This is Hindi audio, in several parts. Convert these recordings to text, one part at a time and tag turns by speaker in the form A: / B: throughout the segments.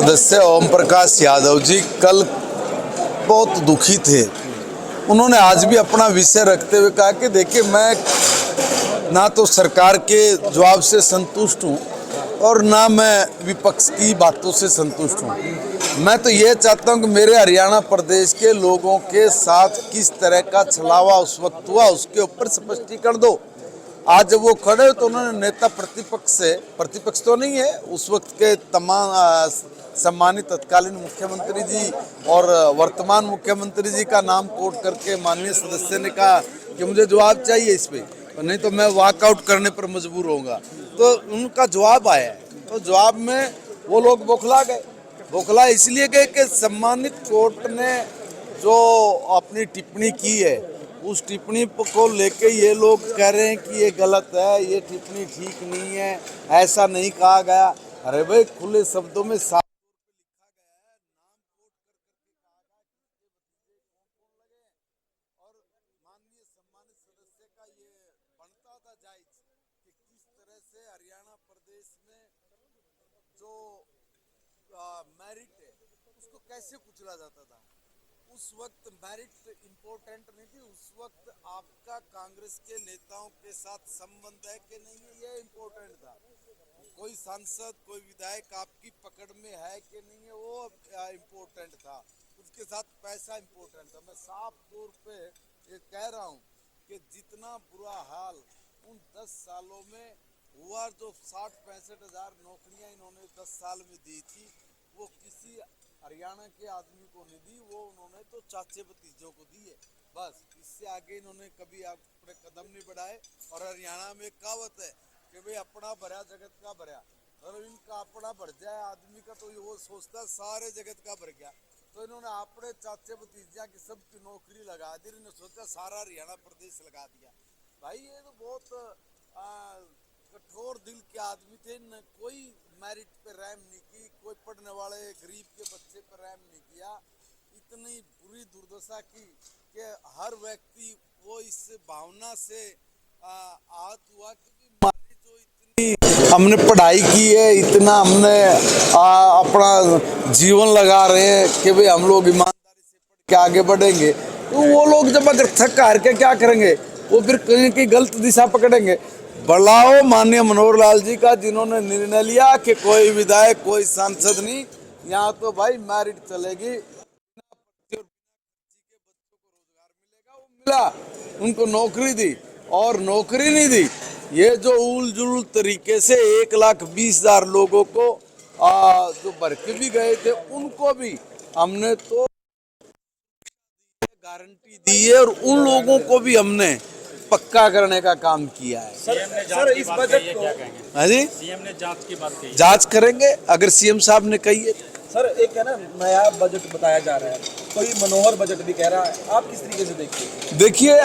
A: सदस्य ओम प्रकाश यादव जी कल बहुत दुखी थे। उन्होंने आज भी अपना विषय रखते हुए कहा कि देखिए, मैं ना तो सरकार के जवाब से संतुष्ट हूँ और ना मैं विपक्ष की बातों से संतुष्ट हूँ। मैं तो ये चाहता हूँ कि मेरे हरियाणा प्रदेश के लोगों के साथ किस तरह का छलावा उस वक्त हुआ, उसके ऊपर स्पष्टीकरण दो। आज जब वो खड़े तो उन्होंने नेता प्रतिपक्ष से, प्रतिपक्ष तो नहीं है, उस वक्त के तमाम सम्मानित तत्कालीन मुख्यमंत्री जी और वर्तमान मुख्यमंत्री जी का नाम कोट करके माननीय सदस्य ने कहा कि मुझे जवाब चाहिए इस पे, नहीं तो मैं वॉकआउट करने पर मजबूर होऊंगा। तो उनका जवाब आया है, तो जवाब में वो लोग बौखला गए। बौखला इसलिए गए कि सम्मानित कोर्ट ने जो अपनी टिप्पणी की है, उस टिप्पणी को लेके ये लोग कह रहे हैं कि ये गलत है, ये टिप्पणी ठीक नहीं है, ऐसा नहीं कहा गया। अरे भाई, खुले शब्दों में साफ और माननीय सम्मानित सदस्य का ये बनता था जायज कि किस तरह से हरियाणा प्रदेश में जो मेरिट है उसको कैसे कुचला जाता था। उस वक्त मेरिट इम्पोर्टेंट नहीं थी, उस वक्त आपका कांग्रेस के नेताओं के साथ संबंध है कि नहीं है, ये इम्पोर्टेंट था। कोई सांसद, कोई विधायक आपकी पकड़ में है कि नहीं है, वो इम्पोर्टेंट था। उसके साथ पैसा इम्पोर्टेंट था। मैं साफ तौर पे ये कह रहा हूँ कि जितना बुरा हाल उन 10 सालों में हुआ, जो 60-65 हजार नौकरियां इन्होंने 10 साल में दी थी, वो किसी हरियाणा के आदमी को नहीं दी, वो उन्होंने तो चाचे भतीजों को दी है। बस इससे आगे इन्होंने कभी अपने कदम नहीं बढ़ाए। और हरियाणा में कहावत है कि भाई अपना भरा जगत का भरा, और इनका अपना बढ़ जाए आदमी का तो वो सोचता सारे जगत का भर गया। तो इन्होंने अपने चाचे भतीजा की सबकी नौकरी लगा दी, इन्होंने सोचा सारा हरियाणा प्रदेश लगा दिया। भाई ये तो बहुत कठोर दिल के आदमी थे। न कोई मेरिट पे रहम नहीं की, कोई पढ़ने वाले गरीब के बच्चे पे रहम नहीं किया। इतनी बुरी दुर्दशा की कि हर व्यक्ति वो इस भावना से आहत हुआ कि हमारी जो इतनी हमने पढ़ाई की है, इतना हमने अपना जीवन लगा रहे हैं कि भाई हम लोग ईमानदारी से पढ़ के आगे बढ़ेंगे, तो वो लोग जब अगर थक हार के क्या करेंगे, वो फिर कहीं की गलत दिशा पकड़ेंगे। बड़ाओ माननीय मनोहर लाल जी का, जिन्होंने निर्णय लिया कि कोई विधायक, कोई सांसद नहीं, यहाँ तो भाई मेरिट चलेगी, मिला, उनको नौकरी दी। और नौकरी नहीं दी, ये जो उल जुल तरीके से 1,20,000 लोगों को जो भर्ती भी गए थे, उनको भी हमने तो गारंटी दी है और उन लोगों को भी हमने पक्का करने का काम किया है।
B: सर इस बजट को
A: हाँ जी,
B: सीएम ने जांच की बात कही।
A: जांच करेंगे अगर सीएम साहब ने कही है।
C: सर एक है ना, नया बजट बताया जा रहा है, कोई मनोहर बजट भी कह रहा है, आप किस तरीके से देखते हैं?
A: देखिए,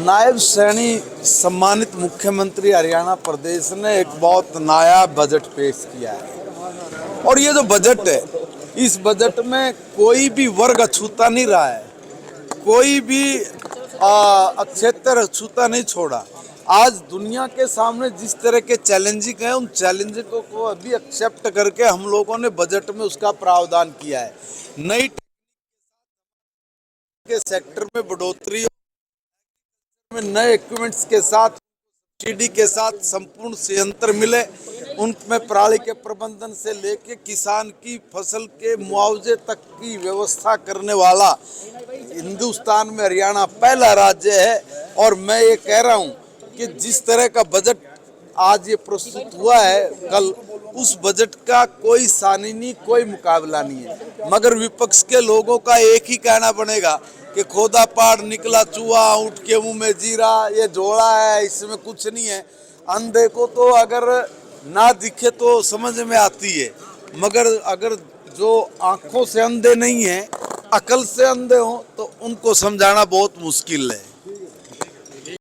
A: नायब श्रेणी सम्मानित मुख्यमंत्री हरियाणा प्रदेश ने एक बहुत नया बजट पेश किया है। और ये जो बजट है, इस बजट में कोई भी वर्ग अछूता नहीं रहा है, कोई भी क्षेत्र अछूता नहीं छोड़ा। आज दुनिया के सामने जिस तरह के चैलेंजिंग हैं, उन चैलेंजिंगों को अभी एक्सेप्ट करके हम लोगों ने बजट में उसका प्रावधान किया है। नई के सेक्टर में बढ़ोतरी, में नए इक्विपमेंट्स के साथ, सब्सिडी के साथ संपूर्ण संयंत्र मिले, उनमें पराली के प्रबंधन से लेके किसान की फसल के मुआवजे तक की व्यवस्था करने वाला हिंदुस्तान में हरियाणा पहला राज्य है। और मैं ये कह रहा हूँ कि जिस तरह का बजट आज ये प्रस्तुत हुआ है कल, उस बजट का कोई सानी नहीं, कोई मुकाबला नहीं है। मगर विपक्ष के लोगों का एक ही कहना बनेगा कि खोदा पहाड़ निकला चूहा, उठ के मुंह में जीरा, ये जोड़ा है, इसमें कुछ नहीं है। अंधे को तो अगर ना दिखे तो समझ में आती है, मगर अगर जो आंखों से अंधे नहीं है, अकल से अंधे हो, तो उनको समझाना बहुत मुश्किल है।